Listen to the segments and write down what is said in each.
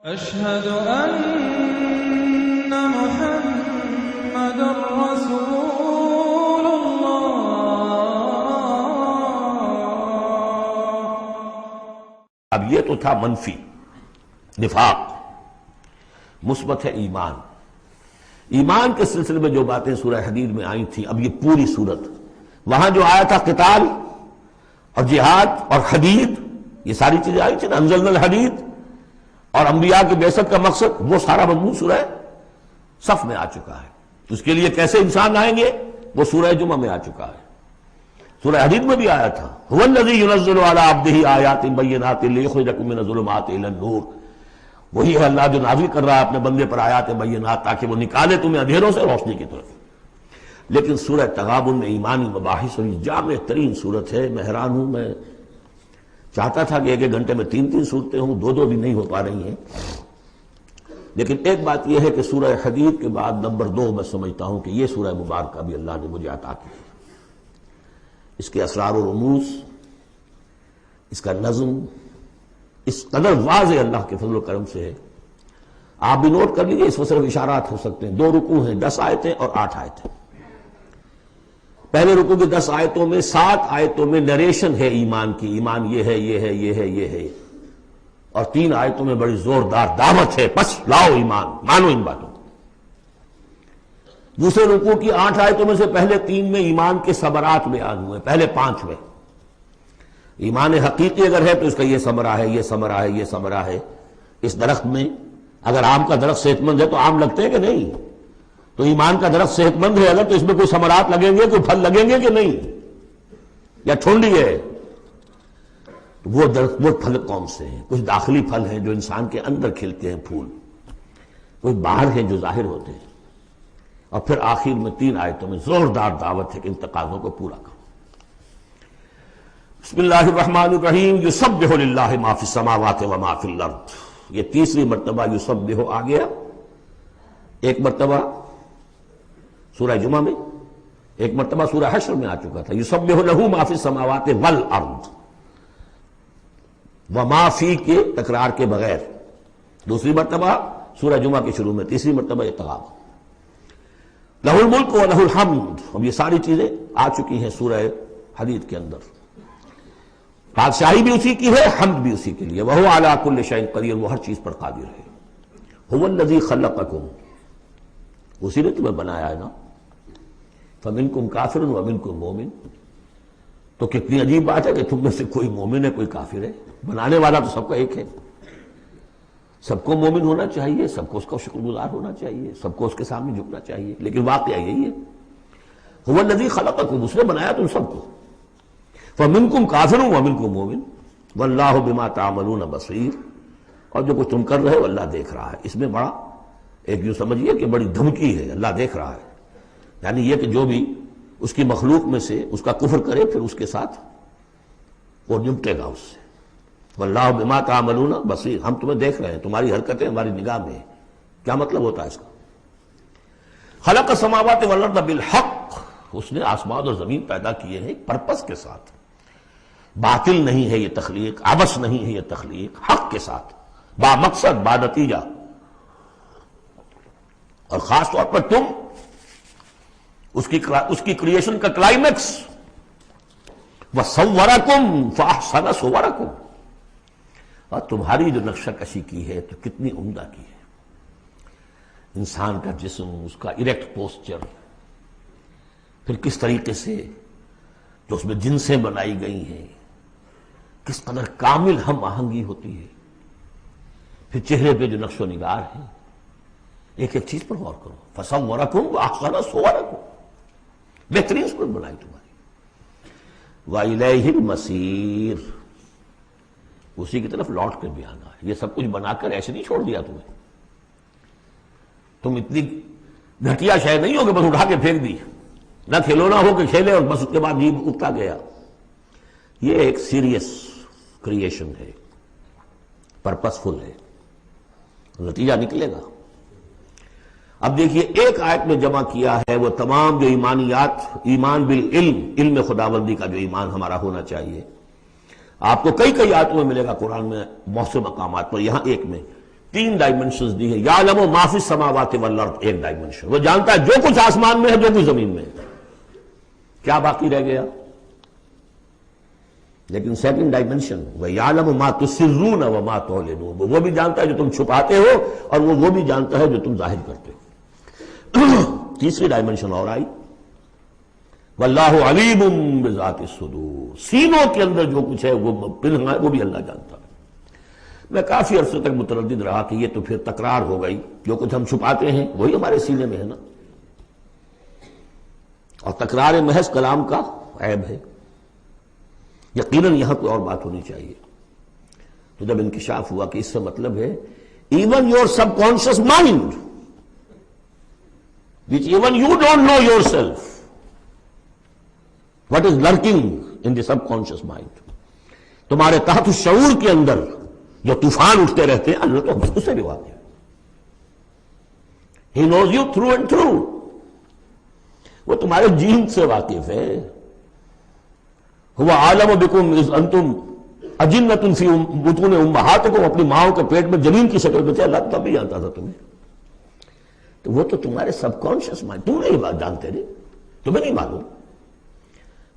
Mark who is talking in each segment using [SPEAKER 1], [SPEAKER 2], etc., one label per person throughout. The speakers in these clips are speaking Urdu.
[SPEAKER 1] أشهد أن محمد رسول الله۔
[SPEAKER 2] اب یہ تو تھا منفی نفاق، مثبت ہے ایمان۔ ایمان کے سلسلے میں جو باتیں سورہ حدید میں آئی تھیں، اب یہ پوری سورت، وہاں جو آیا تھا قتال اور جہاد اور حدید، یہ ساری چیزیں آئی تھیں نا، انزلنا الحدید اور انبیاء کی بعثت کا مقصد، وہ سارا مضمون سورہ صف میں آ چکا ہے۔ اس کے لیے کیسے انسان آئیں گے وہ سورہ جمعہ میں آ چکا ہے۔ سورہ حدید میں بھی آیا تھا، هو الذی ينزل على عبده آیات بینات لیخرجکم من الظلمات الى النور، وہی ہے اللہ جو نازل کر رہا ہے اپنے بندے پر آیات بینات تاکہ وہ نکالے تمہیں اندھیروں سے روشنی کی طرف۔ لیکن سورہ تغابن میں ایمانی مباحث اور جامع ترین صورت ہے۔ میں حیران ہوں، میں چاہتا تھا کہ ایک ایک گھنٹے میں تین تین صورتیں ہوں، دو دو بھی نہیں ہو پا رہی ہیں۔ لیکن ایک بات یہ ہے کہ سورہ حدید کے بعد نمبر 2 میں سمجھتا ہوں کہ یہ سورہ مبارکہ بھی اللہ نے مجھے عطا کی۔ اس کے اسرار و رموز، اس کا نظم اس قدر واضح اللہ کے فضل و کرم سے ہے، آپ بھی نوٹ کر لیجئے، اس میں صرف اشارات ہو سکتے ہیں۔ 2 رکوع ہیں، 10 آیتیں اور 8 آیتیں۔ پہلے رکوع کی 10 آیتوں میں 7 آیتوں میں نریشن ہے ایمان کی، ایمان یہ ہے یہ ہے یہ ہے یہ ہے، اور 3 آیتوں میں بڑی زوردار دعوت ہے، بس لاؤ ایمان، مانو ان باتوں کو۔ دوسرے رکوع کی 8 آیتوں میں سے پہلے 3 میں ایمان کے ثمرات بیان ہوئے، پہلے 5 میں ایمان حقیقی اگر ہے تو اس کا یہ ثمرہ ہے، یہ ثمرہ ہے، یہ ثمرہ ہے۔ اس درخت میں اگر آم کا درخت صحت مند ہے تو آم لگتے ہیں کہ نہیں؟ تو ایمان کا درخت صحت مند ہے اگر، تو اس میں کوئی ثمرات لگیں گے، کوئی پھل لگیں گے کہ نہیں؟ یا ٹھونڈی ہے؟ وہ درخت، وہ پھل کون سے ہیں؟ کچھ داخلی پھل ہیں جو انسان کے اندر کھلتے ہیں پھول، کوئی باہر ہیں جو ظاہر ہوتے ہیں، اور پھر آخر میں 3 آیتوں میں زوردار دعوت ہے کہ ان تقاضوں کو پورا کرو۔ بسم اللہ الرحمن الرحیم، یسبح للہ ما فی السماوات و ما فی الارض۔ یہ تیسری مرتبہ یسبح آ گیا، ایک مرتبہ سورہ جمعہ میں، ایک مرتبہ سورہ حشر میں آ چکا تھا، یسبح لہ ما فی السماوات والارض، وما فی کے تکرار کے بغیر، دوسری مرتبہ سورہ جمعہ کے شروع میں، تیسری مرتبہ یہ تغابن۔ لہ الملک و لہ الحمد، اب یہ ساری چیزیں آ چکی ہیں سورہ حدید کے اندر۔ بادشاہی بھی اسی کی ہے، حمد بھی اسی کے لیے، وہو علی کل شیء قدیر، وہ ہر چیز پر قادر ہے۔ هو الذی خلقکم، اسی نے تمہیں بنایا ہے نا، فمنکم کافر ومنکم مومن۔ تو کتنی عجیب بات ہے کہ تم میں سے کوئی مومن ہے، کوئی کافر ہے۔ بنانے والا تو سب کا ایک ہے، سب کو مومن ہونا چاہیے، سب کو اس کا شکر گزار ہونا چاہیے، سب کو اس کے سامنے جھکنا چاہیے، لیکن واقعہ یہی ہے، هو الذی خلقکم، اس نے بنایا تم سب کو، فمنکم کافر ومنکم مومن واللہ بما تعملون بصیر، اور جو کچھ تم کر رہے ہو اللہ دیکھ رہا ہے۔ اس میں بڑا ایک یوں سمجھیے کہ بڑی دھمکی ہے، اللہ دیکھ رہا ہے، یعنی یہ کہ جو بھی اس کی مخلوق میں سے اس کا کفر کرے پھر اس کے ساتھ وہ نمٹے گا اس سے۔ واللہ بما تعملون بصیر، ہم تمہیں دیکھ رہے ہیں، تمہاری حرکتیں ہماری نگاہ میں ہیں۔ کیا مطلب ہوتا ہے اس کا؟ خلق السماوات والارض بالحق، اس نے آسمان اور زمین پیدا کیے ہیں ایک پرپس کے ساتھ، باطل نہیں ہے یہ تخلیق، عبث نہیں ہے یہ تخلیق، حق کے ساتھ، با مقصد، با نتیجہ۔ اور خاص طور پر تم اس کی کریشن کا کلائمیکس، وَصَوَّرَكُمْ فَأَحْسَنَ صُوَرَكُمْ، اور تمہاری جو نقشہ کشی کی ہے تو کتنی عمدہ کی ہے۔ انسان کا جسم، اس کا اریکٹ پوسچر، پھر کس طریقے سے جو اس میں جنسیں بنائی گئی ہیں، کس قدر کامل ہم آہنگی ہوتی ہے، پھر چہرے پہ جو نقش و نگار ہے، ایک ایک چیز پر غور کرو۔ فَصَوَّرَكُمْ وَأَحْسَنَ صُوَرَكُمْ، بہترین صورت بنائی تمہاری۔ وَإِلَيْهِ الْمَصِيرُ، اسی کی طرف لوٹ کر بھی آنا ہے۔ یہ سب کچھ بنا کر ایسے نہیں چھوڑ دیا تمہیں، تم اتنی گھٹیا شے نہیں ہو کہ بس اٹھا کے پھینک دی، نہ کھلونا ہو کہ کھیلے اور بس اس کے بعد جیب اٹھتا گیا۔ یہ ایک سیریس کریشن ہے، پرپسفل ہے، نتیجہ نکلے گا۔ اب دیکھیے ایک آیت میں جمع کیا ہے وہ تمام جو ایمانیات، ایمان بالعلم، علم خداوندی کا جو ایمان ہمارا ہونا چاہیے۔ آپ کو کئی آیتوں میں ملے گا قرآن میں بہت سے مقامات پر، یہاں ایک میں 3 ڈائمنشنز دی ہے. یعلم ما فی السماوات والارض ایک ڈائمنشن، وہ جانتا ہے جو کچھ آسمان میں ہے جو کچھ زمین میں ہے. کیا باقی رہ گیا؟ لیکن سیکنڈ ڈائمنشن وَيَعْلَمُ مَا تُسِرُّونَ وَمَا تُعْلِنُونَ، وہ بھی جانتا ہے جو تم چھپاتے ہو اور وہ بھی جانتا ہے جو تم ظاہر کرتے ہو. تیسری ڈائمنشن اور آئی وَاللَّهُ عَلِيمٌ بِذَاتِ الصُّدُورِ، سینوں کے اندر جو کچھ ہے وہ پنہاں ہے، وہ بھی اللہ جانتا ہے. میں کافی عرصے تک متردد رہا کہ یہ تو پھر تکرار ہو گئی، جو کچھ ہم چھپاتے ہیں وہی ہمارے سینے میں ہے نا، اور تکرار محض کلام کا عیب ہے. یقیناً یہاں کوئی اور بات ہونی چاہیے. تو جب انکشاف ہوا کہ اس سے مطلب ہے even your subconscious mind which even you don't know yourself what is lurking in the subconscious mind, تمہارے تحت الشعور کے اندر جو طوفان اٹھتے رہتے ہیں اللہ تو اس سے بھی واقف ہے. He knows you through and through, وہ تمہارے جین سے واقف ہے. هو عالم بكم اذ انتم اجنۃ فی بطون امہاتکم، اپنی ماؤں کے پیٹ میں جنین کی شکل میں تھے، اللہ تب بھی جانتا تھا تمہیں. تو وہ تو تمہارے سب کانشیس مائنڈ، تم نہیں بات جانتے نہیں، تمہیں نہیں معلوم،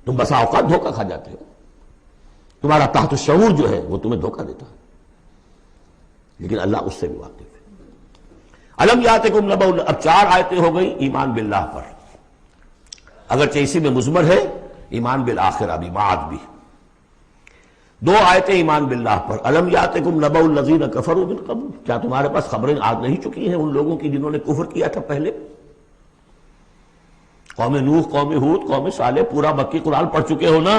[SPEAKER 2] تم بسا اوقات دھوکہ کھا جاتے ہو. تمہارا تحت الشعور جو ہے وہ تمہیں دھوکہ دیتا ہے، لیکن اللہ اس سے بھی واقف ہے. الم یاتکم نبأ، اب 4 آیتیں ہو گئی ایمان باللہ پر، اگرچہ اسی میں مضمر ہے ایمان بالآخرہ بھی، معاد بھی. 2 آیتیں ایمان باللہ پر. الم یاتکم نبأ الذین کفروا من قبل، کیا تمہارے پاس خبریں آ نہیں چکی ہیں ان لوگوں کی جنہوں نے کفر کیا تھا پہلے؟ قوم نوح، قوم ہود، قوم صالح، پورا مکی قرآن پڑھ چکے ہو نا.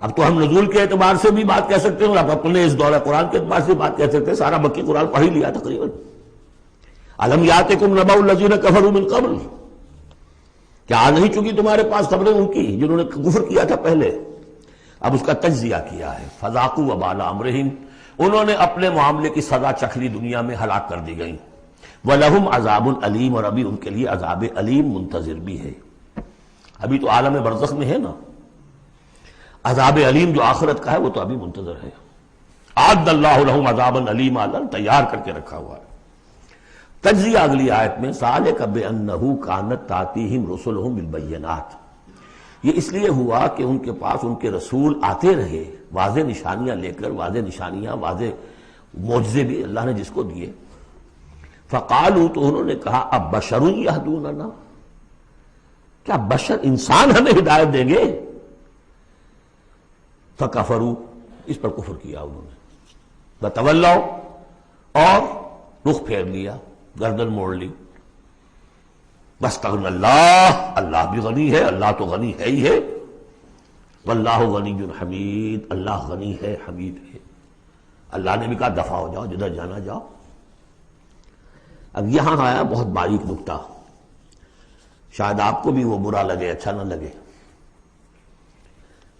[SPEAKER 2] اب تو ہم نزول کے اعتبار سے بھی بات کہہ سکتے ہیں، اب اپنے اس دورہ قرآن کے اعتبار سے بات کہہ سکتے ہیں، سارا مکی قرآن پڑھ ہی لیا تقریباً. الم یاتکم نبأ الذین کفروا من قبل، کیا آ نہیں چکی تمہارے پاس خبریں ان کی جنہوں نے کفر کیا تھا پہلے؟ اب اس کا تجزیہ کیا ہے. فذاقوا وبال امرہم، انہوں نے اپنے معاملے کی سزا چکھ لی، دنیا میں ہلاک کر دی گئی. وَلَهُمْ عَذَابٌ عَلِيمٌ، اور ابھی ان کے لیے عذاب علیم منتظر بھی ہے. ابھی تو عالم برزخ میں ہے نا، عذاب علیم جو آخرت کا ہے وہ تو ابھی منتظر ہے. اعد اللہ لہم عذابا علیما، تیار کر کے رکھا ہوا ہے. تجزیہ اگلی آیت میں ذالک بأنہ کانت تأتیہم رسلہم بالبینات، یہ اس لیے ہوا کہ ان کے پاس ان کے رسول آتے رہے واضح نشانیاں لے کر، واضح نشانیاں، واضح معجزے بھی اللہ نے جس کو دیے. فقالوا، تو انہوں نے کہا اب بشر یہدوننا، کیا بشر انسان ہمیں ہدایت دیں گے؟ فکفروا، اس پر کفر کیا انہوں نے. وتولوا، اور رخ پھیر لیا، گردن موڑ لی. واستغنى اللہ، اللہ بھی غنی ہے، اللہ تو غنی ہے ہی ہے. واللہ غنی حمید، اللہ غنی ہے، حمید ہے. اللہ نے بھی کہا دفع ہو جاؤ، جدھر جانا جاؤ. اب یہاں آیا بہت باریک نکتہ، شاید آپ کو بھی وہ برا لگے، اچھا نہ لگے.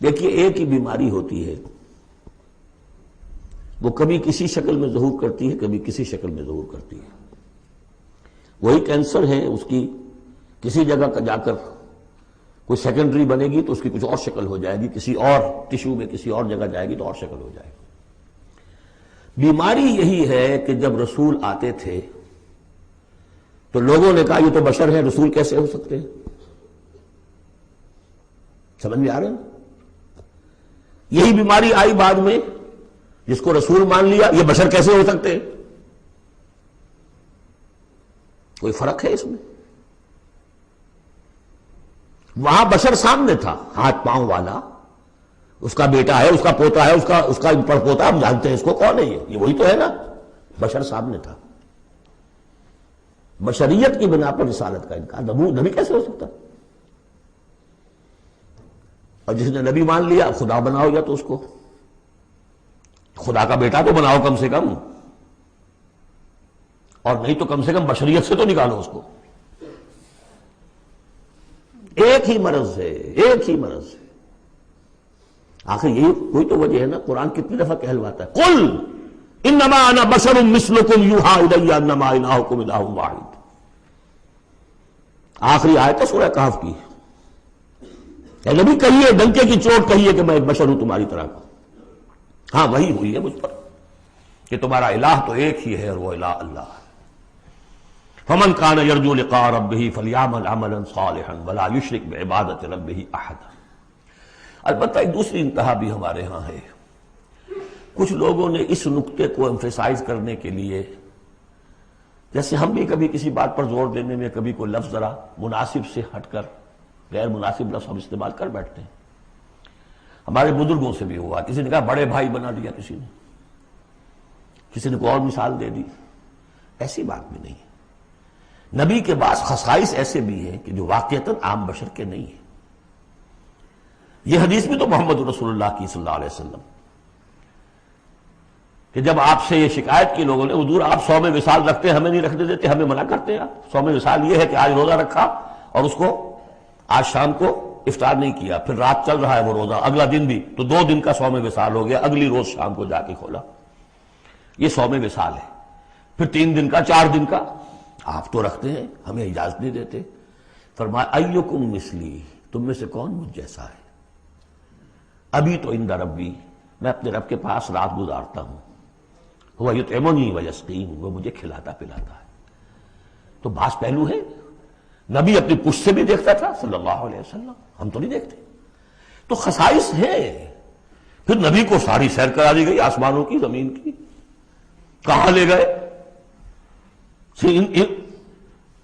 [SPEAKER 2] دیکھیے ایک ہی بیماری ہوتی ہے، وہ کبھی کسی شکل میں ظہور کرتی ہے، کبھی کسی شکل میں ظہور کرتی ہے. وہی کینسر ہے، اس کی کسی جگہ کا جا کر کوئی سیکنڈری بنے گی تو اس کی کچھ اور شکل ہو جائے گی، کسی اور ٹشو میں کسی اور جگہ جائے گی تو اور شکل ہو جائے گی. بیماری یہی ہے کہ جب رسول آتے تھے تو لوگوں نے کہا یہ تو بشر ہے، رسول کیسے ہو سکتے ہیں؟ سمجھ میں آ رہا ہے؟ یہی بیماری آئی بعد میں، جس کو رسول مان لیا، یہ بشر کیسے ہو سکتے ہیں؟ کوئی فرق ہے اس میں؟ وہاں بشر سامنے تھا، ہاتھ پاؤں والا، اس کا بیٹا ہے، اس کا پوتا ہے، اس کا پڑپوتا، ہم جانتے ہیں اس کو، کون ہے یہ وہی تو ہے نا. بشر سامنے تھا. بشریت کی بنا پر رسالت کا انکار، نبی کیسے ہو سکتا؟ اور جس نے نبی مان لیا خدا بناؤ، یا تو اس کو خدا کا بیٹا تو بناؤ کم سے کم، اور نہیں تو کم سے کم بشریت سے تو نکالو اس کو. ایک ہی مرض ہے، ایک ہی مرض ہے. آخر یہی کوئی تو وجہ ہے نا، قرآن کتنی دفعہ کہلواتا ہے قل انما انا بشر مثلکم یوحی الی انما الہکم الہ واحد. آخری آیت ہے سورہ کہف کی. اے نبی کہیے، ڈنکے کی چوٹ کہیے کہ میں ایک بشر ہوں تمہاری طرح کا. ہاں وہی ہوئی ہے مجھ پر، کہ تمہارا الہ تو ایک ہی ہے اور وہ الہ اللہ ہے۔ فمن کان یرجو لقاء ربہ فلیعمل عملا صالحا ولا یشرک بعبادۃ ربہ احدا۔ البتہ ایک دوسری انتہا بھی ہمارے ہاں ہے، کچھ لوگوں نے اس نقطے کو ایمفیسائز کرنے کے لیے، جیسے ہم بھی کبھی کسی بات پر زور دینے میں کبھی کوئی لفظ ذرا مناسب سے ہٹ کر غیر مناسب لفظ ہم استعمال کر بیٹھتے ہیں۔ ہمارے بزرگوں سے بھی ہوا، کسی نے کہا بڑے بھائی بنا دیا، کسی نے کوئی اور مثال دے دی۔ ایسی بات بھی نہیں ہے۔ نبی کے بعض خصائص ایسے بھی ہیں کہ جو واقعتاً عام بشر کے نہیں ہیں۔ یہ حدیث بھی تو محمد رسول اللہ کی صلی اللہ علیہ وسلم کہ جب آپ سے یہ شکایت کی لوگوں نے، حضور آپ صوم وصال رکھتے ہیں، ہمیں نہیں رکھنے دیتے، ہمیں منع کرتے ہیں۔ آپ صوم وصال یہ ہے کہ آج روزہ رکھا اور اس کو آج شام کو افطار نہیں کیا، پھر رات چل رہا ہے وہ روزہ، اگلا دن بھی، تو 2 دن کا صوم وصال ہو گیا، اگلی روز شام کو جا کے کھولا، یہ صوم وصال ہے۔ پھر 3 دن کا، 4 دن کا آپ تو رکھتے ہیں، ہمیں اجازت نہیں دیتے۔ فرمایا ایکم مثلی، تم میں سے کون مجھ جیسا ہے؟ ابھی تو عند ربی، میں اپنے رب کے پاس رات گزارتا ہوں، وہ یطعمنی ویسقین، وہ مجھے کھلاتا پلاتا ہے۔ تو بعض پہلو ہے، نبی اپنی پشت سے بھی دیکھتا تھا صلی اللہ علیہ وسلم، ہم تو نہیں دیکھتے۔ تو خصائص ہے۔ پھر نبی کو ساری سیر کرا دی گئی، آسمانوں کی، زمین کی، کہاں لے گئے؟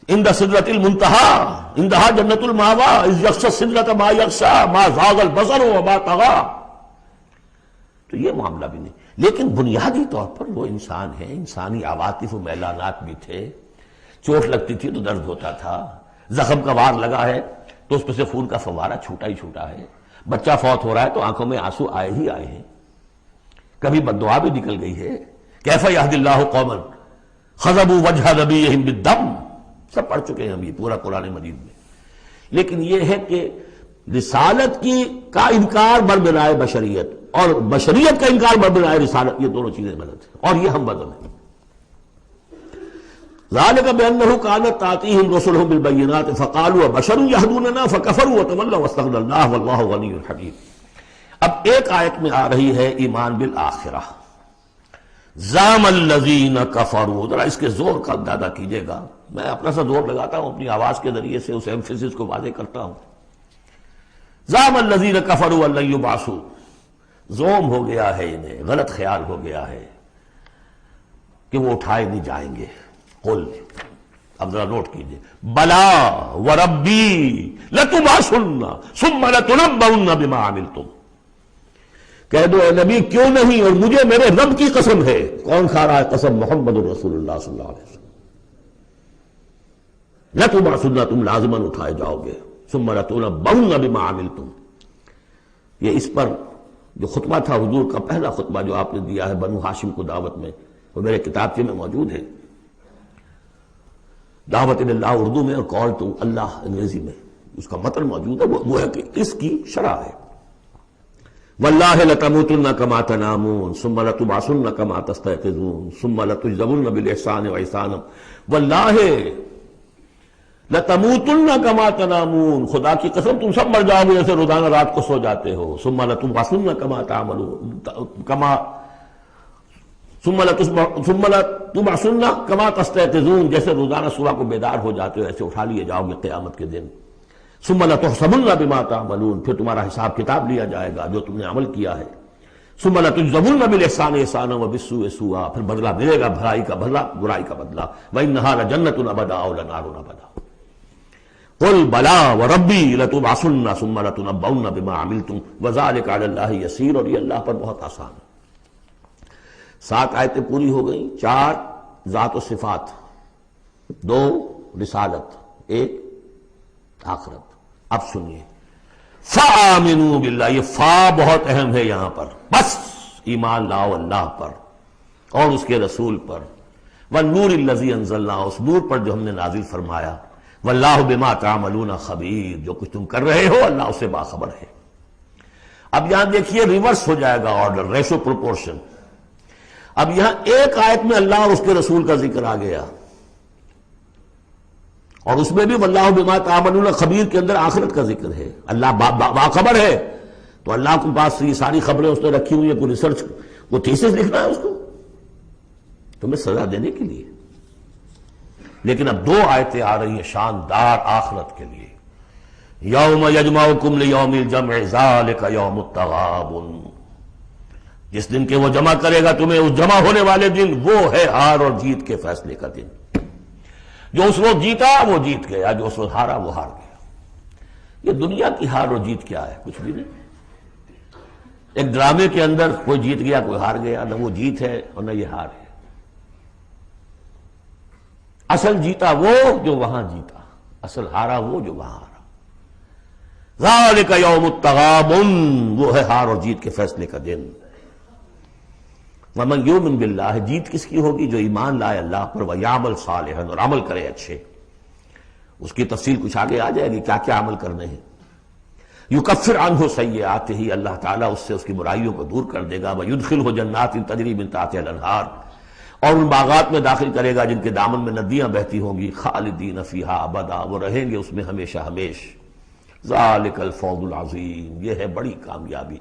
[SPEAKER 2] عند سدرۃ المنتہی، عندہا جنت المأوی، اذ یغشی السدرۃ ما یغشی ما زاغ البصر وما طغی۔ تو یہ معاملہ بھی نہیں، لیکن بنیادی طور پر وہ انسان ہے، انسانی عواطف و میلانات بھی تھے۔ چوٹ لگتی تھی تو درد ہوتا تھا، زخم کا وار لگا ہے تو اس پہ سے خون کا فوارہ چھوٹا ہی چھوٹا ہے، بچہ فوت ہو رہا ہے تو آنکھوں میں آنسو آئے ہی آئے ہیں، کبھی بددعا بھی نکل گئی ہے۔ کیف یہدی اللہ قوما خضبوا وجہ نبیہم بالدم، سب پڑھ چکے ہیں ہم یہ پورا قرآن مجید میں۔ لیکن یہ ہے کہ رسالت کا انکار بربنائے بشریت اور بشریت کا انکار بربنائے رسالت، یہ دونوں چیزیں غلط ہیں، اور یہ ہم وزن ہے۔ ذالک بأنہ کانت تأتیہم رسلہم بالبینات فقالوا ابشر یہدوننا فکفروا وتولوا واستغنی اللہ واللہ غنی حمید۔ اب ایک آیت میں آ رہی ہے ایمان بالآخرہ، زعم الذین کفروا، ذرا اس کے زور کا اندازہ کیجئے گا، میں اپنا سا زور لگاتا ہوں، اپنی آواز کے ذریعے سے اس ایمفیسس کو واضح کرتا ہوں۔ زعم الذین کفروا ان لن یبعثوا، زوم ہو گیا ہے انہیں، غلط خیال ہو گیا ہے کہ وہ اٹھائے نہیں جائیں گے۔ قل، اب ذرا نوٹ کیجئے، بلا وربی لتبعثن ثم لتنبؤن بما عملتم، کہہ دو اے نبی کیوں نہیں، اور مجھے میرے رب کی قسم ہے۔ کون کھا رہا ہے قسم؟ محمد رسول اللہ صلی اللہ علیہ وسلم۔ لتبعثن، تم لازماً اٹھائے جاؤ گے، ثم لتنبؤن بما عملتم۔ یہ اس پر جو خطبہ تھا حضور کا پہلا خطبہ جو آپ نے دیا ہے بنو ہاشم کو دعوت میں، وہ میرے کتابچے میں موجود ہے، دعوت اللہ اردو میں اور کال ٹو اللہ انگریزی میں، اس کا متن موجود ہے، وہ ہے کہ اس کی شرح ہے۔ واللہ لتموتن کما تنامون ثم لتبعثن کما تستيقظون ثم لتجزون بالاحسان واحسانا، واللہ لتموتن کما تنامون، خدا کی قسم تم سب مر جاؤ گے جیسے روزانہ رات کو سو جاتے ہو، ثم لتبعثن کما تعملون ثم لتبعثن کما تستيقظون، جیسے روزانہ صبح کو بیدار ہو جاتے ہو ایسے اٹھا لیے جاؤ گے قیامت کے دن۔ ثم لتحسبن بما تعملون، پھر تمہارا حساب کتاب لیا جائے گا جو تم نے عمل کیا ہے۔ ثم لتجزون بالاحسان احسانا وبالسوء سوءا، پھر بدلہ ملے گا بھلائی کا بدلہ برائی کا بدلہ۔ وانھا لجنۃ ابدا او لنار ابدا۔ قل بلا وربی لتبعثن ثم لتنبؤن بما عملتم وذلک علی اللہ یسیر، اور یہ اللہ پر بہت آسان ہے۔ 7 آیتیں پوری ہو گئیں، 4 ذات و صفات، 2 رسالت، 1 آخرت۔ اب سنیے، فآمنوا باللہ، یہ فا بہت اہم ہے یہاں پر، بس ایمان لاؤ اللہ پر اور اس کے رسول پر، والنور الذی انزلنا، اس نور پر جو ہم نے نازل فرمایا، واللہ بما تعملون خبیر، جو کچھ تم کر رہے ہو اللہ اس سے باخبر ہے۔ اب یہاں دیکھیے ریورس ہو جائے گا آرڈر، ریشو پروپورشن۔ اب یہاں ایک آیت میں اللہ اور اس کے رسول کا ذکر آ گیا، اور اس میں بھی واللہ بما تعملون خبیر کے اندر آخرت کا ذکر ہے، اللہ باخبر ہے، تو اللہ کے پاس یہ ساری خبریں اس نے رکھی ہوئی ہیں، کوئی ریسرچ، وہ تھیسس لکھنا ہے اس کو، تمہیں سزا دینے کے لیے. لیکن اب دو آیتیں آ رہی ہیں شاندار آخرت کے لیے. یوم یجمعکم لیوم الجمع ذالک یوم التغابن، جس دن کہ وہ جمع کرے گا تمہیں اس جمع ہونے والے دن، وہ ہے ہار اور جیت کے فیصلے کا دن. جو اس وقت جیتا وہ جیت گیا، جو اس وقت ہارا وہ ہار گیا. یہ دنیا کی ہار اور جیت کیا ہے؟ کچھ بھی نہیں. ایک ڈرامے کے اندر کوئی جیت گیا کوئی ہار گیا، نہ وہ جیت ہے اور نہ یہ ہار ہے. اصل جیتا وہ جو وہاں جیتا، اصل ہارا وہ جو وہاں ہارا. ذالک یوم التغابن، وہ ہے ہار اور جیت کے فیصلے کا دن. ومن یؤمن باللہ، جیت کس کی ہوگی؟ جو ایمان لائے اللہ پر، ویعمل صالحا، اور عمل کرے اچھے. اس کی تفصیل کچھ آگے آ جائے گی کیا کیا عمل کرنے ہیں. یکفر عنہ سیئاتہ، اللہ تعالیٰ اس سے اس کی برائیوں کو دور کر دے گا. ویدخلہ جنات تجری من تحتہا الانہار، اور ان باغات میں داخل کرے گا جن کے دامن میں ندیاں بہتی ہوں گی. خالدین فیہا ابدا، وہ رہیں گے اس میں ہمیشہ ہمیش. ذالک الفوز العظیم، یہ ہے بڑی کامیابی.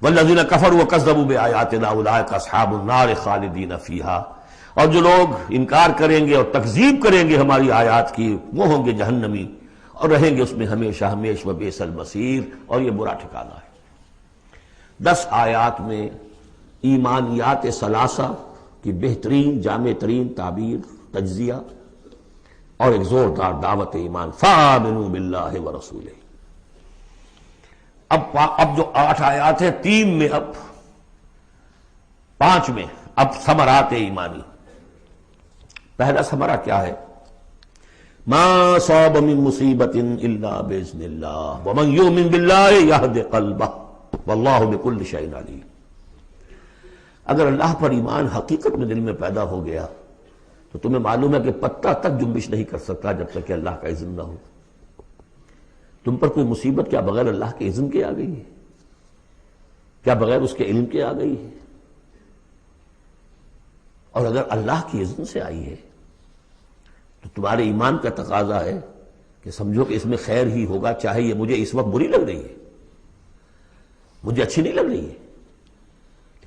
[SPEAKER 2] والذین کفروا وکذبوا بآیاتنا اولئک اصحاب النار خالدین فیہا، اور جو لوگ انکار کریں گے اور تکذیب کریں گے ہماری آیات کی، وہ ہوں گے جہنمی اور رہیں گے اس میں ہمیشہ ہمیش. وبئس المصیر، اور یہ برا ٹھکانہ ہے. 10 آیات میں ایمانیات ثلاثہ کی بہترین جامع ترین تعبیر، تجزیہ، اور ایک زوردار دعوت ایمان. فآمنوا باللہ ورسولہ. اب جو 8 آیات ہیں، 3 میں اب 5 میں اب ثمرات ایمانی. پہلا ثمرہ کیا ہے؟ ما صاب من مصیبت الا باذن اللہ ومن یؤمن باللہ یہد قلبہ واللہ بکل شیء علیم. اگر اللہ پر ایمان حقیقت میں دل میں پیدا ہو گیا تو تمہیں معلوم ہے کہ پتہ تک جنبش نہیں کر سکتا جب تک کہ اللہ کا اذن نہ ہو. تم پر کوئی مصیبت کیا بغیر اللہ کے اذن کے آ گئی ہے؟ کیا بغیر اس کے علم کے آ گئی ہے؟ اور اگر اللہ کی اذن سے آئی ہے تو تمہارے ایمان کا تقاضا ہے کہ سمجھو کہ اس میں خیر ہی ہوگا، چاہے یہ مجھے اس وقت بری لگ رہی ہے، مجھے اچھی نہیں لگ رہی ہے،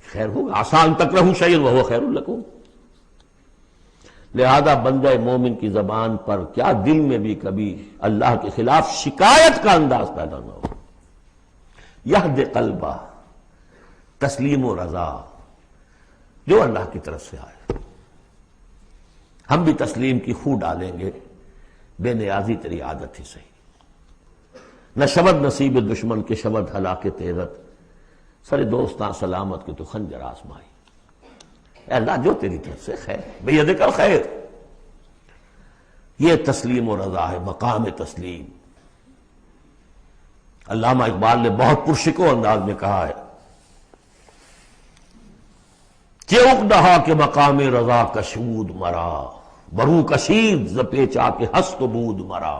[SPEAKER 2] خیر ہوگا. عسیٰ ان تکرہوا شیئا وہو خیر لکم. لہذا بندہ مومن کی زبان پر کیا دل میں بھی کبھی اللہ کے خلاف شکایت کا انداز پیدا نہ ہو. یہد قلبہ، تسلیم و رضا، جو اللہ کی طرف سے آئے. ہم بھی تسلیم کی خو ڈالیں گے، بے نیازی تیری عادت ہی صحیح. نہ شبد نصیب دشمن کے شبد ہلاک تیرت، سر دوستاں سلامت کے تو خنجر آزمائی. اے اللہ جو تیری طرف سے خیر، بیدک الخیر. یہ تسلیم و رضا ہے، مقام تسلیم. علامہ اقبال نے بہت پرشکو انداز میں کہا ہے کہ اقدہا کے مقام رضا کشود مرا، برو کشید ز پیچا کے ہست و بود مرا.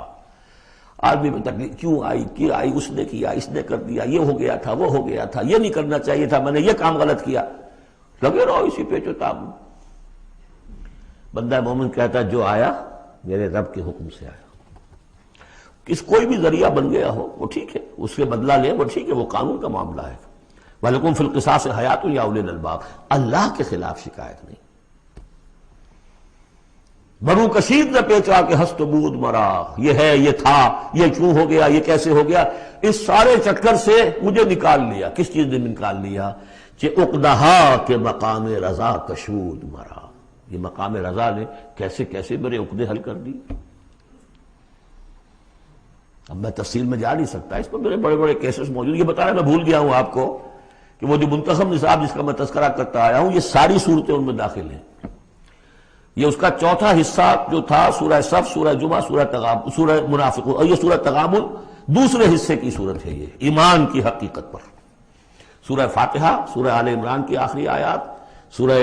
[SPEAKER 2] آدمی میں تکلیف کیوں آئی، اس نے کیا، اس نے کر دیا، یہ ہو گیا تھا، وہ ہو گیا تھا، یہ نہیں کرنا چاہیے تھا، میں نے یہ کام غلط کیا. لگے رہو اسی پیچ و تاب. بندہ مومن کہتا ہے جو آیا میرے رب کے حکم سے آیا. کوئی بھی ذریعہ بن گیا ہو وہ ٹھیک ہے، اس سے بدلہ لیں وہ ٹھیک ہے، وہ قانون کا معاملہ ہے. وَلَكُمْ فِي الْقِصَاصِ حَيَاةٌ يَا أُولِي الْأَلْبَابِ. اللہ کے خلاف شکایت نہیں. برو کشید نہ پیچا کہ ہست و بود مرا، یہ ہے، یہ تھا، یہ کیوں ہو گیا، یہ کیسے ہو گیا، اس سارے چکر سے مجھے نکال لیا. کس چیز نے نکال لیا؟ کہ اقدہا کے مقام رضا کشود مرا. یہ مقام رضا نے کیسے کیسے میرے عقدے حل کر دی. اب میں تفصیل میں جا نہیں سکتا، اس پر میرے بڑے بڑے کیسز موجود. یہ بتانا میں بھول گیا ہوں آپ کو کہ وہ جو منتخب نصاب جس کا میں تذکرہ کرتا آیا ہوں، یہ ساری صورتیں ان میں داخل ہیں. یہ اس کا چوتھا حصہ جو تھا سورہ صف، سورہ جمعہ، سورہ تغابن، سورہ منافقون، اور یہ سورہ تغابن دوسرے حصے کی صورت ہے. یہ ایمان کی حقیقت پر سورہ فاتحہ، سورہ آل عمران کی آخری آیات، سورہ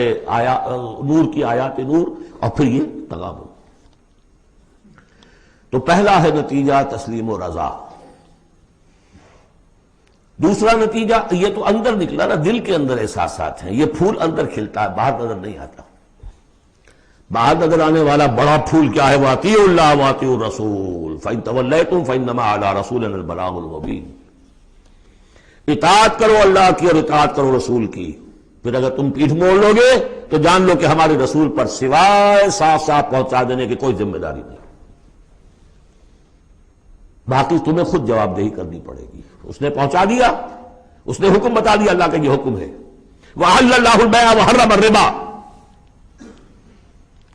[SPEAKER 2] نور کی آیات نور، اور پھر یہ تغابن. تو پہلا ہے نتیجہ تسلیم و رضا. دوسرا نتیجہ یہ تو اندر نکلا نا، دل کے اندر احساسات ہیں. یہ پھول اندر کھلتا ہے، باہر نظر نہیں آتا. باہر نظر آنے والا بڑا پھول کیا ہے؟ وَأَطِیعُوا اللَّهَ وَأَطِیعُوا الرَّسُولَ فَإِن تَوَلَّیْتُمْ فَإِنَّمَا عَلَىٰ رَسُولِنَا الْبَلَاغُ الْمُبِینُ. اطاعت کرو اللہ کی اور اطاعت کرو رسول کی، پھر اگر تم پیٹھ موڑ لو گے تو جان لو کہ ہمارے رسول پر سوائے صاف صاف پہنچا دینے کی کوئی ذمہ داری نہیں، باقی تمہیں خود جواب دہی کرنی پڑے گی۔ اس نے پہنچا دیا، اس نے حکم بتا دیا، اللہ کا یہ حکم ہے۔ وَأَحَلَّ اللَّهُ الْبَيْعَ وَحَرَّمَ الرِّبَا،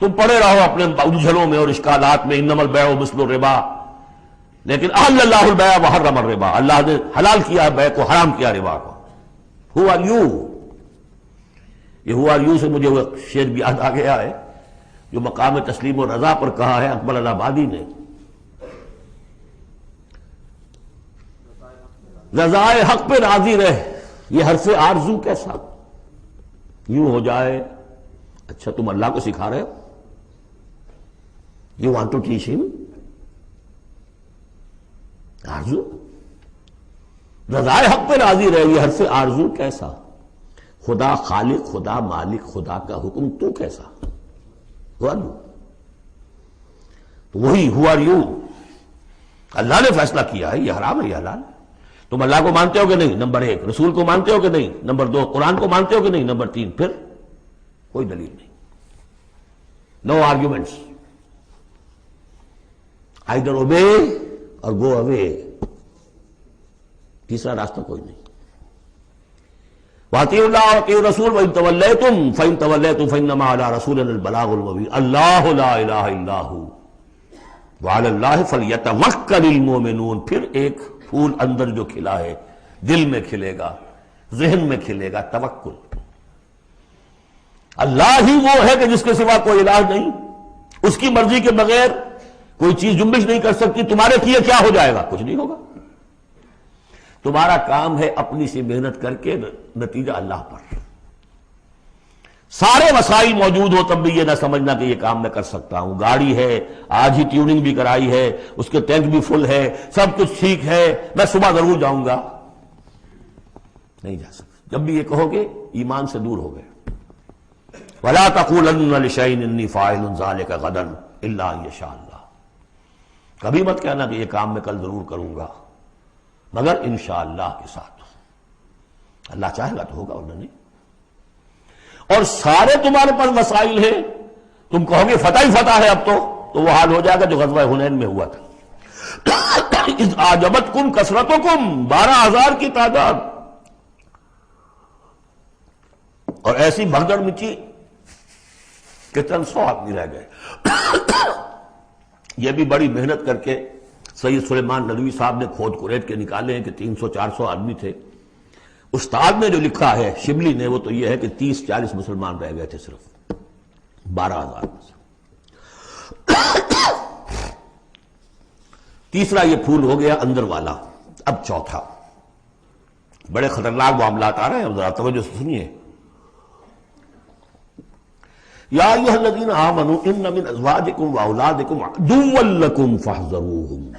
[SPEAKER 2] تم پڑے رہو اپنے الجھنوں میں اور اشکالات میں، انما البیع مثل الربا، لیکن احل اللہ البیع وحرم الربا، اللہ نے حلال کیا بیع کو، حرام کیا ربا کو۔ ہو آر یو، یہ ہو آر یو سے مجھے وہ شعر بھی یاد آ گیا ہے جو مقام تسلیم و رضا پر کہا ہے اکبر الہٰبادی نے، رضائے حق پہ راضی رہ، یہ حرف آرزو کیسا یوں ہو جائے۔ اچھا تم اللہ کو سکھا رہے ہو، یو وانٹ ٹو ٹیچ ہم آرزو، رضائے حق پہ راضی رہے، یہ حرف آرزو کیسا، خدا خالق، خدا مالک، خدا کا حکم تو کیسا، تو وہی ہو آر یو، اللہ نے فیصلہ کیا ہے یہ حرام ہے یہ حلال ہے۔ تم اللہ کو مانتے ہو کہ نہیں؟ نمبر 1۔ رسول کو مانتے ہو کہ نہیں؟ نمبر 2۔ قرآن کو مانتے ہو کہ نہیں؟ نمبر 3۔ پھر کوئی دلیل نہیں، نو آرگیومنٹس، آئیدر اوبے اور گو اوے، تیسرا راستہ کوئی نہیں۔ وَأَطِيعُوا اللَّهَ وَأَطِيعُوا الرَّسُولَ وَإِن تَوَلَّيْتُمْ فَإِن تَوَلَّيْتُمْ فَإِنَّمَا عَلَىٰ رَسُولِنَا الْبَلَاغُ الْمُبِينُ اللَّهُ لَا إِلَٰهَ إِلَّا هُوَ وَعَلَى اللَّهِ فَلْيَتَوَكَّلِ الْمُؤْمِنُونَ۔ پھر ایک پھول اندر جو کھلا ہے دل میں کھلے گا، ذہن میں کھلے گا، توکل۔ اللہ ہی وہ ہے کہ جس کے سوا کوئی الہ نہیں، اس کی مرضی کے بغیر کوئی چیز جنبش نہیں کر سکتی۔ تمہارے کیے کیا ہو جائے گا؟ کچھ نہیں ہوگا۔ تمہارا کام ہے اپنی سی محنت کر کے نتیجہ اللہ پر۔ سارے وسائل موجود ہو تب بھی یہ نہ سمجھنا کہ یہ کام میں کر سکتا ہوں۔ گاڑی ہے، آج ہی ٹیوننگ بھی کرائی ہے، اس کے ٹینک بھی فل ہے، سب کچھ ٹھیک ہے، میں صبح ضرور جاؤں گا، نہیں جا سکتا۔ جب بھی یہ کہو گے ایمان سے دور ہو گئے۔ وَلَا تَقُولَنَّ لِشَيْءٍ إِنِّي فَاعِلٌ ذَلِكَ غَدًا إِلَّا أَن يَشَاءَ اللَّهُ، کبھی مت کہنا کہ یہ کام میں کل ضرور کروں گا مگر انشاءاللہ کے ساتھ، اللہ چاہے گا تو ہوگا ورنہ نہیں۔ اور سارے تمہارے پاس وسائل ہیں، تم کہو گے فتح ہی فتح ہے اب تو وہ حال ہو جائے گا جو غزوہ حنین میں ہوا تھا۔ اذ اعجبتکم کثرتکم، 12,000 کی تعداد، اور ایسی بھگدڑ مچی کہ چند 100 آدمی رہ گئے۔ یہ بھی بڑی محنت کر کے سید سلیمان ندوی صاحب نے کھود کریٹ کے نکالے ہیں کہ 300-400 آدمی تھے۔ استاد نے جو لکھا ہے شبلی نے وہ تو یہ ہے کہ 30-40 مسلمان رہ گئے تھے صرف 12,000 میں سے۔ تیسرا یہ پھول ہو گیا اندر والا۔ اب چوتھا، بڑے خطرناک معاملات آ رہے ہیں، ذرا توجہ سے سنیے۔ یا ایھا الذین آمنوا ان من ازواجکم واولادکم عدوا لکم فاحذروہم،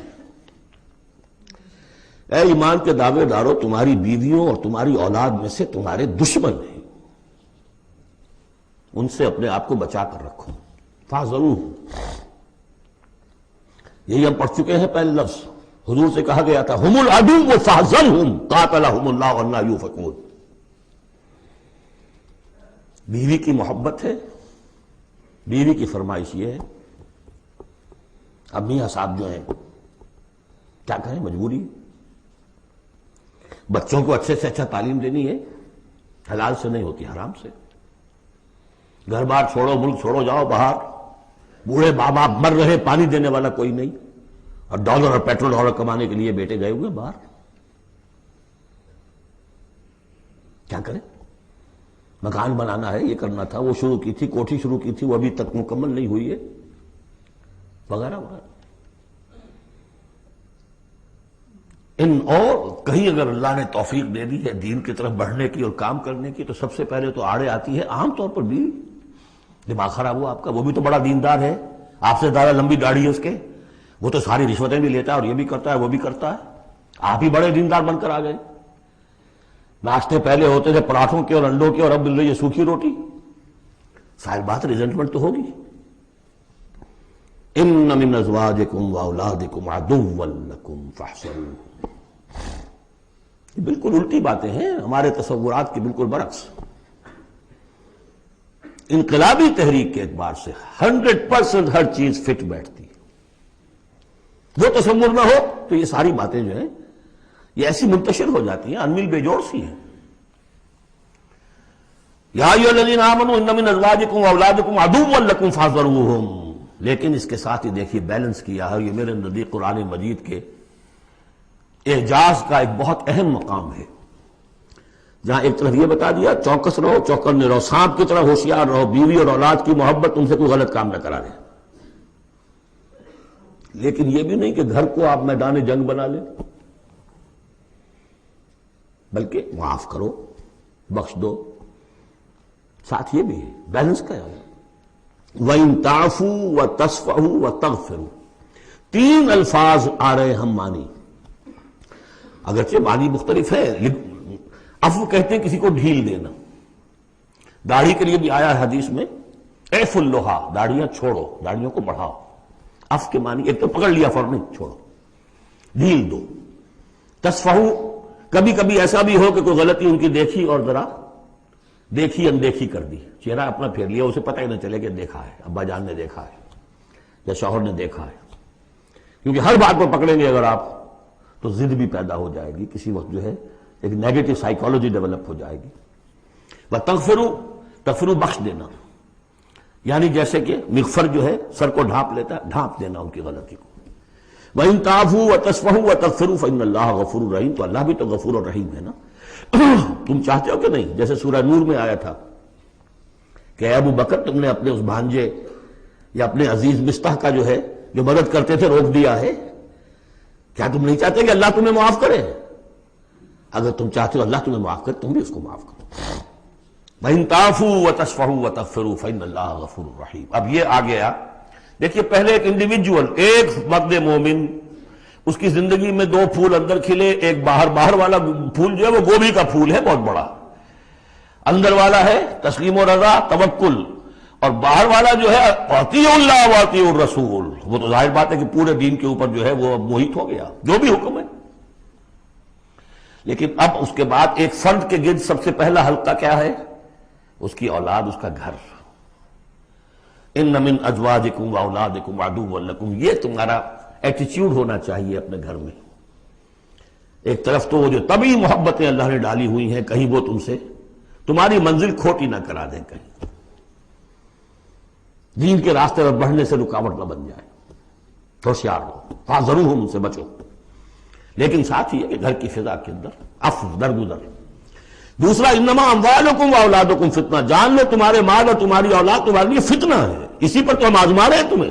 [SPEAKER 2] اے ایمان کے دعوے دارو، تمہاری بیویوں اور تمہاری اولاد میں سے تمہارے دشمن ہیں، ان سے اپنے آپ کو بچا کر رکھو۔ فاحذروہم، یہی ہم پڑھ چکے ہیں پہلے لفظ، حضور سے کہا گیا تھا ہم العدو فاحذرہم قاتلہم اللہ انا یؤفکون۔ بیوی کی محبت ہے، بیوی کی فرمائش یہ ہے۔ اب میاں صاحب جو ہیں کیا کہیں، مجبوری، بچوں کو اچھے سے اچھا تعلیم دینی ہے، حلال سے نہیں ہوتی، حرام سے۔ گھر بار چھوڑو، ملک چھوڑو، جاؤ باہر، بوڑھے ماں باپ مر رہے، پانی دینے والا کوئی نہیں، اور ڈالر اور پیٹرول ڈالر کمانے کے لیے بیٹے گئے ہوئے باہر، کیا کریں؟ مکان بنانا ہے، یہ کرنا تھا، وہ شروع کی تھی، کوٹھی شروع کی تھی، وہ ابھی تک مکمل نہیں ہوئی ہے، وغیرہ وغیرہ۔ اور کہیں اگر اللہ نے توفیق دے دی ہے دین کی طرف بڑھنے کی اور کام کرنے کی، تو سب سے پہلے تو آڑے آتی ہے عام طور پر بیوی۔ دماغ خراب ہوا آپ کا، وہ بھی تو بڑا دیندار ہے، آپ سے زیادہ لمبی داڑھی ہے اس کے، وہ تو ساری رشوتیں بھی لیتا ہے اور یہ بھی کرتا ہے وہ بھی کرتا ہے، آپ ہی بڑے دیندار بن کر آ گئے۔ ناشتے پہلے ہوتے تھے پراٹھوں کے اور انڈوں کے، اور اب مل رہی ہے سوکھی روٹی، ظاہر بات ریزنٹمنٹ تو ہوگی۔ ان من ازواجکم واولادکم عدوا لکم فاحذروہم، بالکل الٹی باتیں ہیں ہمارے تصورات کی بالکل برعکس۔ انقلابی تحریک کے اعتبار سے 100% ہر چیز فٹ بیٹھتی ہے۔ وہ تصور نہ ہو تو یہ ساری باتیں جو ہیں یہ ایسی منتشر ہو جاتی ہیں، انمل بے جوڑ سی ہیں۔ یا ایھا الذین آمنوا ان من ازواجکم واولادکم عدوا لکم فاحذروہم، لیکن اس کے ساتھ ہی دیکھیے بیلنس کیا ہے، یہ میرے نزدیک قرآن مجید کے اعجاز کا ایک بہت اہم مقام ہے، جہاں ایک طرف یہ بتا دیا چوکس رہو، چوکنے رہو، سانپ کی طرح ہوشیار رہو، بیوی اور اولاد کی محبت تم سے کوئی غلط کام نہ کرا دے، لیکن یہ بھی نہیں کہ گھر کو آپ میدان جنگ بنا لیں، بلکہ معاف کرو، بخش دو، ساتھ یہ بھی ہے بیلنس کا ہے۔ وَإِن تَعْفُوا وَتَصْفَحُوا وَتَغْفِرُوا، تین الفاظ آ رہے ہم معنی، اگرچہ معنی مختلف ہے۔ عفو کہتے ہیں کسی کو ڈھیل دینا، داڑھی کے لیے بھی آیا ہے حدیث میں اعفوا اللحیٰ، داڑھیاں چھوڑو، داڑھیوں کو بڑھاؤ۔ عفو کے معنی ایک تو پکڑ لیا فوراً چھوڑو، ڈھیل دو۔ تصفحوا، کبھی کبھی ایسا بھی ہو کہ کوئی غلطی ان کی دیکھی اور ذرا دیکھی اندیکھی کر دی، چہرہ اپنا پھیر لیا، اسے پتہ ہی نہ چلے کہ دیکھا ہے، ابا جان نے دیکھا ہے یا شوہر نے دیکھا ہے، کیونکہ ہر بات کو پکڑیں گے اگر آپ تو ضد بھی پیدا ہو جائے گی، کسی وقت جو ہے ایک نیگیٹو سائیکالوجی ڈیولپ ہو جائے گی۔ وَتَغْفِرُوا، تغفروا بخش دینا، یعنی جیسے کہ مغفر جو ہے سر کو ڈھانپ لیتا ہے، ڈھانپ دینا ان کی غلطی کو۔ وَإِن تَعْفُوا وَتَصْفَحُوا وَتَغْفِرُوا فَإِنَّ اللَّهَ غَفُورٌ رَحِيمٌ، تو اللہ بھی تو غفور اور رحیم ہے نا۔ تم چاہتے ہو کہ نہیں، جیسے سورہ نور میں آیا تھا کہ اے ابو بکر تم نے اپنے اس بھانجے یا اپنے عزیز مصطح کا جو ہے جو مدد کرتے تھے روک دیا ہے، کیا تم نہیں چاہتے کہ اللہ تمہیں معاف کرے؟ اگر تم چاہتے ہو اللہ تمہیں معاف کرے، تم بھی اس کو معاف کرو۔ وَإِن تَعْفُوا وَتَصْفَحُوا وَتَغْفِرُوا فَإِنَّ اللَّهَ غَفُورٌ رَحِيمٌ۔ اب یہ آ گیا، دیکھیے پہلے ایک انڈیویجول، ایک مرد مومن، اس کی زندگی میں دو پھول اندر کھلے، ایک باہر والا پھول جو ہے وہ گوبھی کا پھول ہے بہت بڑا، اندر والا ہے تسلیم و رضا، توکل، اور باہر والا جو ہے اطیعوا اللہ واطیعوا الرسول، وہ تو ظاہر بات ہے کہ پورے دین کے اوپر جو ہے وہ اب محیط ہو گیا جو بھی حکم ہے۔ لیکن اب اس کے بعد ایک فرد کے گرد سب سے پہلا حلقہ کیا ہے؟ اس کی اولاد، اس کا گھر۔ ان من ازواجکم واولادکم عدوا لکم، یہ تمہارا ایٹیچیوڈ ہونا چاہیے اپنے گھر میں۔ ایک طرف تو وہ جو طبعی محبتیں اللہ نے ڈالی ہوئی ہیں، کہیں وہ تم سے تمہاری منزل کھوٹی نہ کرا دیں، کہیں دین کے راستے پر بڑھنے سے رکاوٹ نہ بن جائے، ہوشیار ہو، فاحذروہم، ان سے بچو۔ لیکن ساتھ ہی ہے کہ گھر کی فضا کے اندر عفو، درگزر۔ دوسرا انما اموالکم واولادکم فتنہ، جان لو تمہارے مال اور تمہاری اولاد تمہارے لیے فتنہ ہے، اسی پر تو ہم آزما رہے ہیں تمہیں۔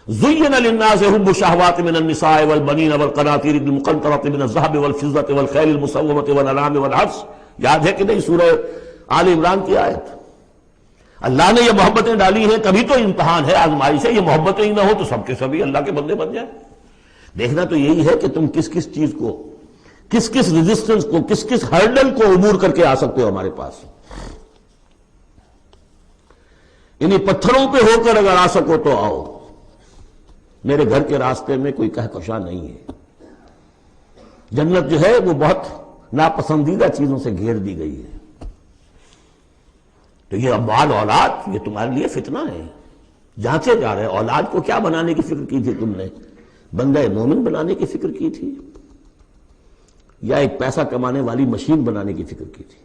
[SPEAKER 2] زین للناس حب الشہوات من النساء والبنین والقناطیر المقنطرۃ من الذهب والفضة والخیل المسومۃ والانعام والحرث، یاد ہے کہ نہیں سورہ آل عمران کی آیت؟ اللہ نے یہ محبتیں ڈالی ہیں، کبھی تو امتحان ہے، آزمائش ہے، یہ محبتیں ہی نہ ہو تو سب کے سبھی اللہ کے بندے بن جائیں۔ دیکھنا تو یہی ہے کہ تم کس کس چیز کو، کس کس ریزسٹنس کو، کس کس ہرڈل کو عبور کر کے آ سکتے ہو ہمارے پاس۔ انہی پتھروں پہ ہو کر اگر آ سکو تو آؤ، میرے گھر کے راستے میں کوئی کہکشاں نہیں ہے۔ جنت جو ہے وہ بہت ناپسندیدہ چیزوں سے گھیر دی گئی ہے، تو یہ اموال اولاد یہ تمہارے لیے فتنہ ہے۔ جانچے جا رہے، اولاد کو کیا بنانے کی فکر کی تھی تم نے؟ بندہ مومن بنانے کی فکر کی تھی یا ایک پیسہ کمانے والی مشین بنانے کی فکر کی تھی؟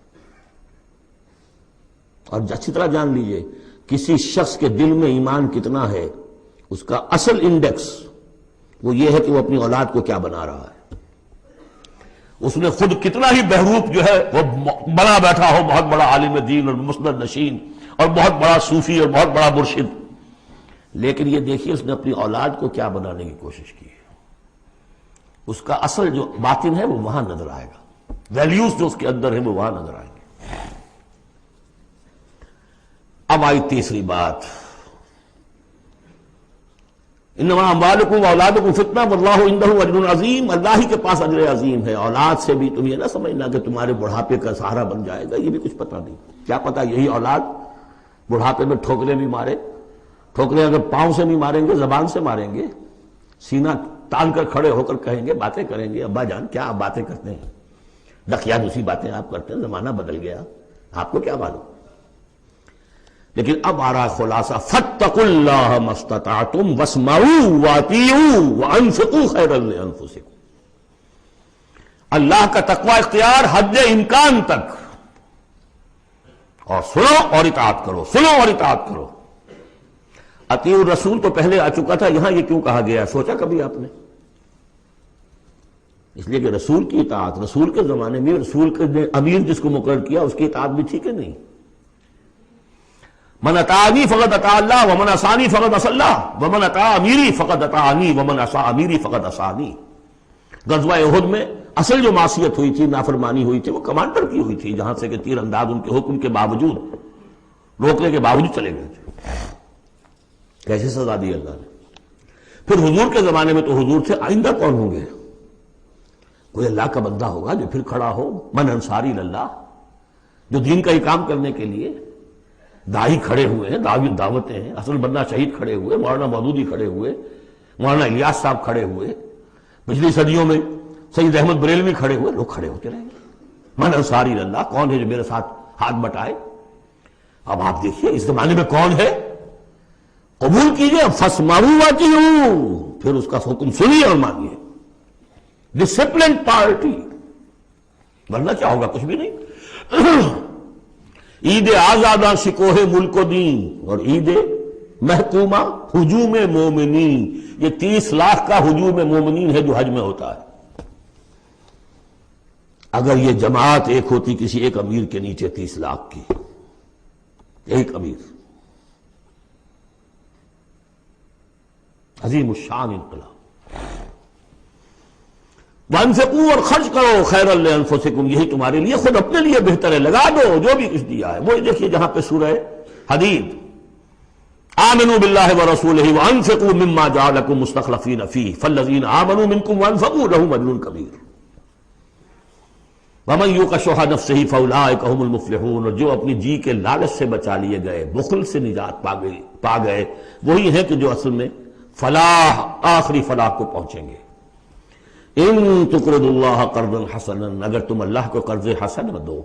[SPEAKER 2] اور اچھی طرح جان لیجئے کسی شخص کے دل میں ایمان کتنا ہے، اس کا اصل انڈیکس وہ یہ ہے کہ وہ اپنی اولاد کو کیا بنا رہا ہے۔ اس نے خود کتنا ہی بہروپ جو ہے وہ بنا بیٹھا ہو، بہت بڑا عالم دین اور مسند نشین اور بہت بڑا صوفی اور بہت بڑا مرشد، لیکن یہ دیکھیے اس نے اپنی اولاد کو کیا بنانے کی کوشش کی ہے۔ اس کا اصل جو باطن ہے وہ وہاں نظر آئے گا، ویلیوز جو اس کے اندر ہیں وہ وہاں نظر آئیں گے۔ اب آئی تیسری بات، انما اموالکم واولادکم فتنہ واللہ عندہ اجر عظیم، اللہ ہی کے پاس اجر عظیم ہے۔ اولاد سے بھی تم یہ نہ سمجھنا کہ تمہارے بڑھاپے کا سہارا بن جائے گا، یہ بھی کچھ پتہ نہیں، کیا پتہ یہی اولاد بڑھاپے میں ٹھوکریں بھی مارے، ٹھوکریں اگر پاؤں سے نہیں ماریں گے زبان سے ماریں گے، سینہ تان کر کھڑے ہو کر کہیں گے، باتیں کریں گے، ابا جان کیا آپ باتیں کرتے ہیں، ڈکیا دوسری باتیں آپ کرتے ہیں، زمانہ بدل گیا، آپ کو کیا معلوم۔ لیکن اب آ رہا ہے خلاصہ، فاتقوا اللہ ما استطعتم واسمعوا واطیعوا وانفقوا خیرا لانفسکم۔ اللہ کا تقوی اختیار حد امکان تک، اور سنو اور اطاعت کرو، سنو اور اطاعت کرو۔ اطیعوا الرسول تو پہلے آ چکا تھا، یہاں یہ کیوں کہا گیا؟ سوچا کبھی آپ نے؟ اس لیے کہ رسول کی اطاعت، رسول کے زمانے میں رسول کے امیر جس کو مقرر کیا اس کی اطاعت بھی تھی کہ نہیں؟ من اطاعنی فقد اطاع اللہ ومن عصانی فقد عصى اللہ ومن اطاع امیری فقد اطاعنی ومن عصى امیری فقد عصانی۔ غزوہ احد میں اصل جو معصیت ہوئی تھی، نافرمانی ہوئی تھی، وہ کمانڈر کی ہوئی تھی، جہاں سے کہ تیر انداز ان کے حکم کے باوجود، روکنے کے باوجود چلے گئے تھے۔ کیسے سزا دی اللہ نے؟ پھر حضور کے زمانے میں تو حضور تھے، آئندہ کون ہوں گے؟ کوئی اللہ کا بندہ ہوگا جو پھر کھڑا ہو، من انصاری اللہ، جو دین کا ہی کام کرنے کے لیے داعی کھڑے ہوئے ہیں، دعوتیں ہیں، اصل بندہ شہید کھڑے ہوئے، مولانا مودودی کھڑے ہوئے، مولانا الیاس صاحب کھڑے ہوئے، پچھلی صدیوں میں سید احمد بریلوی کھڑے ہوئے، لوگ کھڑے ہوتے رہیں گے۔ من انصاری اللہ، کون ہے جو میرے ساتھ ہاتھ بٹائے؟ اب آپ دیکھیے اس زمانے میں کون ہے، قبول کیجئے، فاسمعوا واطیعوا، پھر اس کا حکم سنیے اور مانیے۔ ڈسپلن پارٹی، ورنہ کیا ہوگا؟ کچھ بھی نہیں۔ عید آزادہ شکوہ ملک و دین اور عید محکومہ ہجوم مومنین، یہ 30 لاکھ کا ہجوم مومنین ہے جو حج میں ہوتا ہے۔ اگر یہ جماعت ایک ہوتی کسی ایک امیر کے نیچے 30 لاکھ کی، ایک امیر، عظیم الشان انقلاب۔ وانفقوا، اور خرچ کرو، خیرا لانفسکم، یہی تمہارے لیے، خود اپنے لیے بہتر ہے، لگا دو جو بھی کچھ دیا ہے۔ وہ دیکھیے جہاں پہ سورہ حدید، آمنوا باللہ ورسولہ وانفقوا مما جعلکم مستخلفین فیہ فالذین آمنوا منکم وانفقوا لہم اجر کبیر ومن یوق شح نفسہ فاولئک ھم المفلحون، اور جو اپنی جی کے لالچ سے بچا لیے گئے، بخل سے نجات پا گئے، وہی ہیں کہ جو اصل میں فلاح، آخری فلاح کو پہنچیں گے۔ ان تقرضوا اللہ قرضا حسنا، اگر تم اللہ کو قرض حسن دو،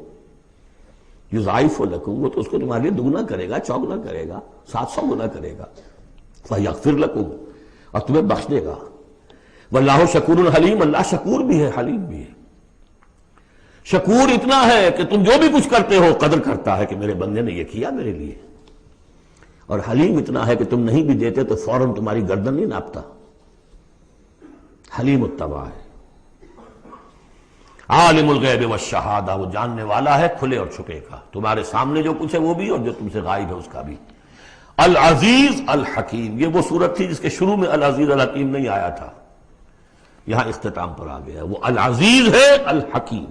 [SPEAKER 2] یضاعف لکم، وہ تو اس کو تمہارے لیے دگنا کرے گا، چوگنا کرے گا، 700 گنا کرے گا، فیغفر لکم، اور تمہیں بخش دے گا۔ واللہ شکور حلیم، اللہ شکور بھی ہے، حلیم بھی ہے۔ شکور اتنا ہے کہ تم جو بھی کچھ کرتے ہو قدر کرتا ہے کہ میرے بندے نے یہ کیا میرے لیے، اور حلیم اتنا ہے کہ تم نہیں بھی دیتے تو فوراً تمہاری گردن نہیں ناپتا، حلیم التوا ہے۔ عالم الغیب والشہادہ، وہ جاننے والا ہے کھلے اور چھپے کا، تمہارے سامنے جو کچھ ہے وہ بھی اور جو تم سے غائب ہے اس کا بھی۔ العزیز الحکیم، یہ وہ صورت تھی جس کے شروع میں العزیز الحکیم نہیں آیا تھا، یہاں اختتام پر آ گیا، وہ العزیز ہے الحکیم۔